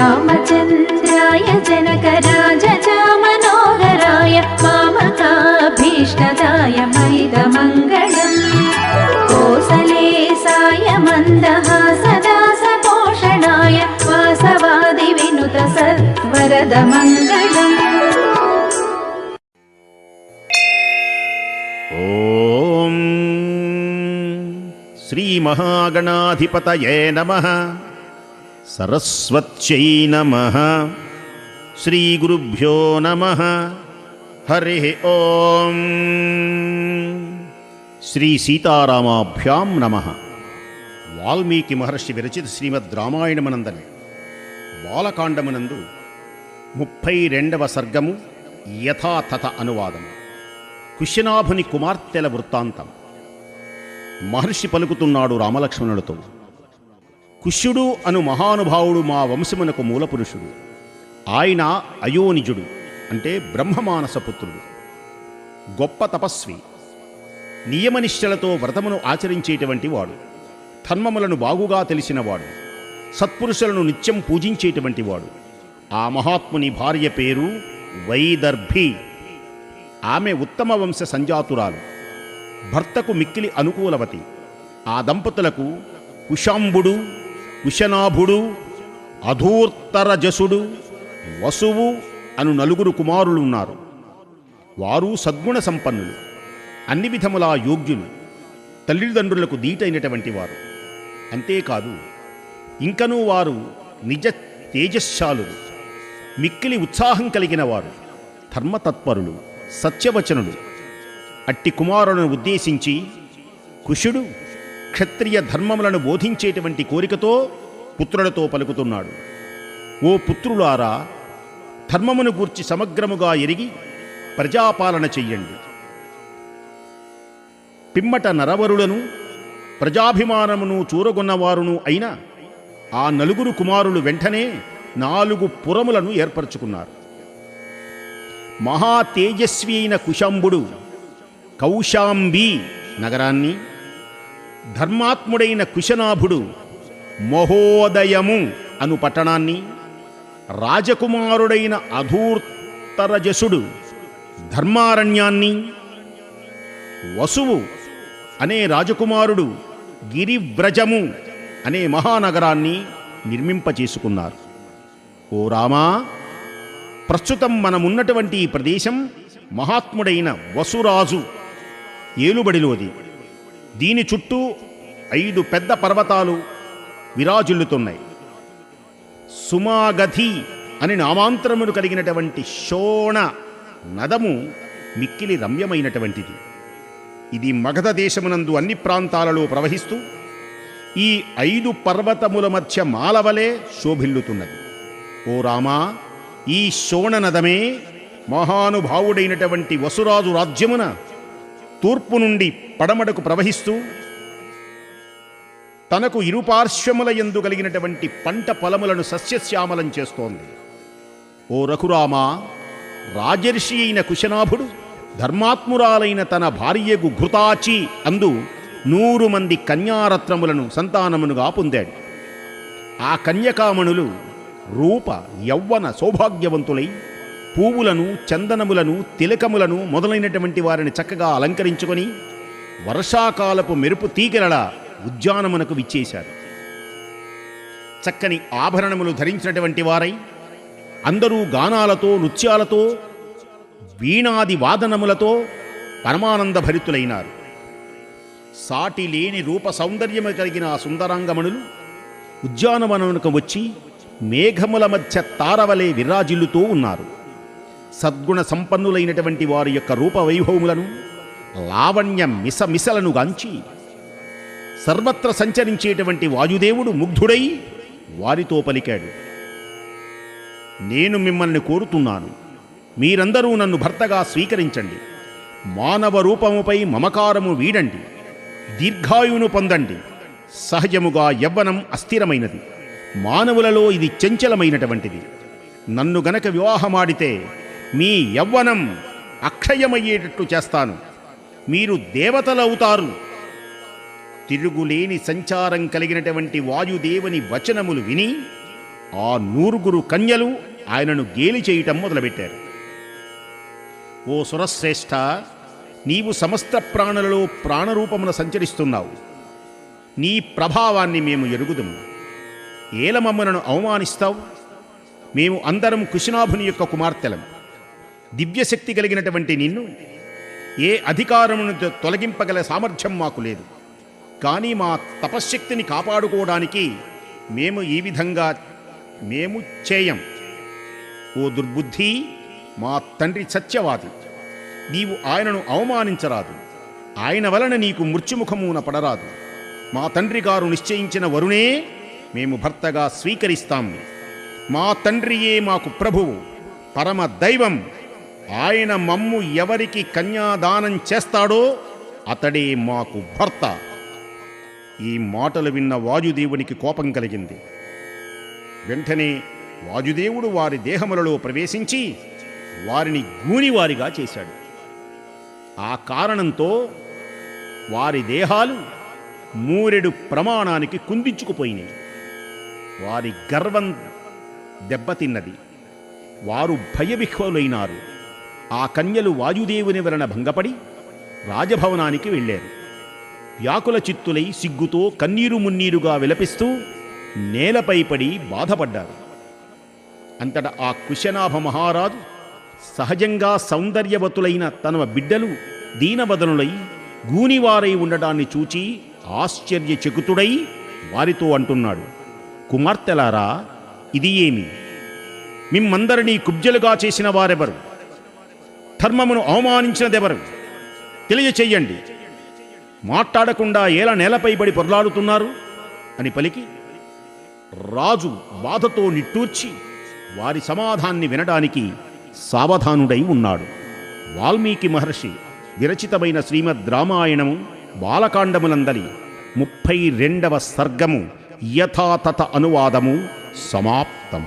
रामचन्द्राय जनकराजचा मनोहराय मामकाभीष्टदाय मैदमङ्गलम् कोसलेसाय मन्दहासदासपोषणाय वासवादिविनुत सत्वरदमङ्गलम्। ఓం శ్రీ మహాగణాధిపతయే నమః. సరస్వత్యై నమః. శ్రీ గురుభ్యో నమః. హరి ఓం. శ్రీ సీతారామాభ్యాం నమః. వాల్మీకి మహర్షి విరచిత శ్రీమద్ రామాయణమనందని బాలకాండమునందు 32వ సర్గము యథాతథ అనువాదము. కుశ్యనాభుని కుమార్తెల వృత్తాంతం. మహర్షి పలుకుతున్నాడు రామలక్ష్మణులతో. కుశ్యుడు అను మహానుభావుడు మా వంశమునకు మూలపురుషుడు. ఆయన అయోనిజుడు అంటే బ్రహ్మమానసపుత్రుడు. గొప్ప తపస్వి. నియమనిష్టలతో వ్రతమును ఆచరించేటువంటి వాడు. ధర్మములను బాగుగా తెలిసినవాడు. సత్పురుషులను నిత్యం పూజించేటువంటి వాడు. ఆ మహాత్ముని భార్య పేరు వైదర్భి. ఆమె ఉత్తమ వంశ సంజాతురాలు. భర్తకు మిక్కిలి అనుకూలవతి. ఆ దంపతులకు కుశాంబుడు, కుశనాభుడు, అధూర్తరజసుడు, వసువు అను 4 కుమారులు ఉన్నారు. వారు సద్గుణ సంపన్నులు, అన్ని విధములా యోగ్యులు, తల్లిదండ్రులకు దీటైనటువంటి వారు. అంతేకాదు ఇంకనూ వారు నిజ తేజశ్శాలురు, మిక్కిలి ఉత్సాహం కలిగిన వారు, ధర్మతత్పరులు, సత్యవచనుడు. అట్టి కుమారులను ఉద్దేశించి కుశుడు క్షత్రియ ధర్మములను బోధించేటువంటి కోరికతో పుత్రులతో పలుకుతున్నాడు. ఓ పుత్రులారా, ధర్మమును గూర్చి సమగ్రముగా ఎరిగి ప్రజాపాలన చెయ్యండి. పిమ్మట నరవరులను ప్రజాభిమానమును చూరగొన్నవారును అయిన ఆ 4 కుమారులు వెంటనే 4 పురములను ఏర్పరచుకున్నారు. మహా తేజస్వి అయిన కుశాంబుడు కౌశాంబి నగరాన్ని, ధర్మాత్ముడైన కుశనాభుడు మహోదయము అను పట్టణాన్ని, రాజకుమారుడైన అధూర్తరజసుడు ధర్మారణ్యాన్ని, వసువు అనే రాజకుమారుడు గిరివ్రజము అనే మహానగరాన్ని నిర్మింపచేసుకున్నారు. ఓ రామా, ప్రస్తుతం మనమున్నటువంటి ఈ ప్రదేశం మహాత్ముడైన వసురాజు ఏలుబడిలోది. దీని చుట్టూ 5 పెద్ద పర్వతాలు విరాజిల్లుతున్నాయి. సుమాగధి అని నామాంతరమును కలిగినటువంటి శోణ నదము మిక్కిలి రమ్యమైనటువంటిది. ఇది మగధ దేశమునందు అన్ని ప్రాంతాలలో ప్రవహిస్తూ ఈ 5 పర్వతముల మధ్య మాలవలే శోభిల్లుతున్నది. ఓ రామా, ఈ శోణనదమే మహానుభావుడైనటువంటి వసురాజు రాజ్యమున తూర్పు నుండి పడమడకు ప్రవహిస్తూ తనకు ఇరుపార్శ్వముల యందు కలిగినటువంటి పంట పొలములను సస్యశ్యామలం చేస్తోంది. ఓ రఘురామా, రాజర్షి అయిన కుశనాభుడు ధర్మాత్మురాలైన తన భార్యకు ఘృతాచి అందు 100 మంది కన్యారత్నములను సంతానమునుగా పొందాడు. ఆ కన్యకామణులు రూప యౌవన సౌభాగ్యవంతులై పువ్వులను, చందనములను, తిలకములను మొదలైనటువంటి వారిని చక్కగా అలంకరించుకొని వర్షాకాలపు మెరుపు తీగల ఉద్యానమునకు విచ్చేశారు. చక్కని ఆభరణములు ధరించినటువంటి వారై అందరూ గానాలతో, నృత్యాలతో, వీణాది వాదనములతో పరమానంద భరితులైనారు. సాటి లేని రూప సౌందర్యము కలిగిన ఆ సుందరాంగమణులు ఉద్యానవనమునకు వచ్చి మేఘముల మధ్య తారవలే విరాజిల్లుతూ ఉన్నారు. సద్గుణ సంపన్నులైనటువంటి వారి యొక్క రూప వైభవములను, లావణ్య మిసమిసలను గాంచి సర్వత్ర సంచరించేటువంటి వాయుదేవుడు ముగ్ధుడై వారితో పలికాడు. నేను మిమ్మల్ని కోరుతున్నాను, మీరందరూ నన్ను భర్తగా స్వీకరించండి. మానవ రూపముపై మమకారము వీడండి. దీర్ఘాయువును పొందండి. సహజముగా యవ్వనం అస్థిరమైనది. మానవులలో ఇది చంచలమైనటువంటిది. నన్ను గనక వివాహమాడితే మీ యవ్వనం అక్షయమయ్యేటట్లు చేస్తాను. మీరు దేవతలవుతారు. తిరుగులేని సంచారం కలిగినటువంటి వాయుదేవుని వచనములు విని ఆ 100 కన్యలు ఆయనను గేలి చేయటం మొదలుపెట్టారు. ఓ సురశ్రేష్ఠ, నీవు సమస్త ప్రాణులలో ప్రాణరూపమున సంచరిస్తున్నావు. నీ ప్రభావాన్ని మేము ఎరుగుదుము. ఏల మమ్మలను అవమానిస్తావు? మేము అందరం కుశనాభుని యొక్క కుమార్తెలం. దివ్యశక్తి కలిగినటువంటి నిన్ను ఏ అధికారమును తొలగింపగల సామర్థ్యం మాకు లేదు. కానీ మా తపశ్శక్తిని కాపాడుకోవడానికి మేము ఈ విధంగా చేయం. ఓ దుర్బుద్ధి, మా తండ్రి సత్యవాది. నీవు ఆయనను అవమానించరాదు. ఆయన వలన నీకు మృత్యుముఖమున పడరాదు. మా తండ్రి గారు నిశ్చయించిన వరుణే మేము భర్తగా స్వీకరిస్తాము. మా తండ్రియే మాకు ప్రభువు, పరమ దైవం. ఆయన మమ్ము ఎవరికి కన్యాదానం చేస్తాడో అతడే మాకు భర్త. ఈ మాటలు విన్న వాయుదేవునికి కోపం కలిగింది. వెంటనే వాయుదేవుడు వారి దేహములలో ప్రవేశించి వారిని గూనివారిగా చేశాడు. ఆ కారణంతో వారి దేహాలు మూరెడు ప్రమాణానికి కుందించుకుపోయినాయి. వారి గర్వం దెబ్బతిన్నది. వారు భయవిహ్వలైనారు. ఆ కన్యలు వాయుదేవుని వలన భంగపడి రాజభవనానికి వెళ్ళారు. వ్యాకుల చిత్తులై సిగ్గుతో కన్నీరు మున్నీరుగా విలపిస్తూ నేలపై పడి బాధపడ్డారు. అంతటా ఆ కుశనాభ మహారాజు సహజంగా సౌందర్యవతులైన తన బిడ్డలు దీనవదనులై గూనివారై ఉండడాన్ని చూచి ఆశ్చర్యచకితుడై వారితో అంటున్నాడు, కుమార్తెలారా, ఇది ఏమి? మిమ్మందరినీ కుబ్జలుగా చేసిన వారెవరు? ధర్మమును అవమానించినదెవరు? తెలియచెయ్యండి. మాట్లాడకుండా ఎలా నేలపై పడి పొర్లాడుతున్నారు అని పలికి రాజు బాధతో నిట్టూర్చి వారి సమాధాన్ని వినడానికి సావధానుడై ఉన్నాడు. వాల్మీకి మహర్షి విరచితమైన శ్రీమద్ రామాయణము బాలకాండములందలి 32వ సర్గము యథాతథ అనువాదము సమాప్తం.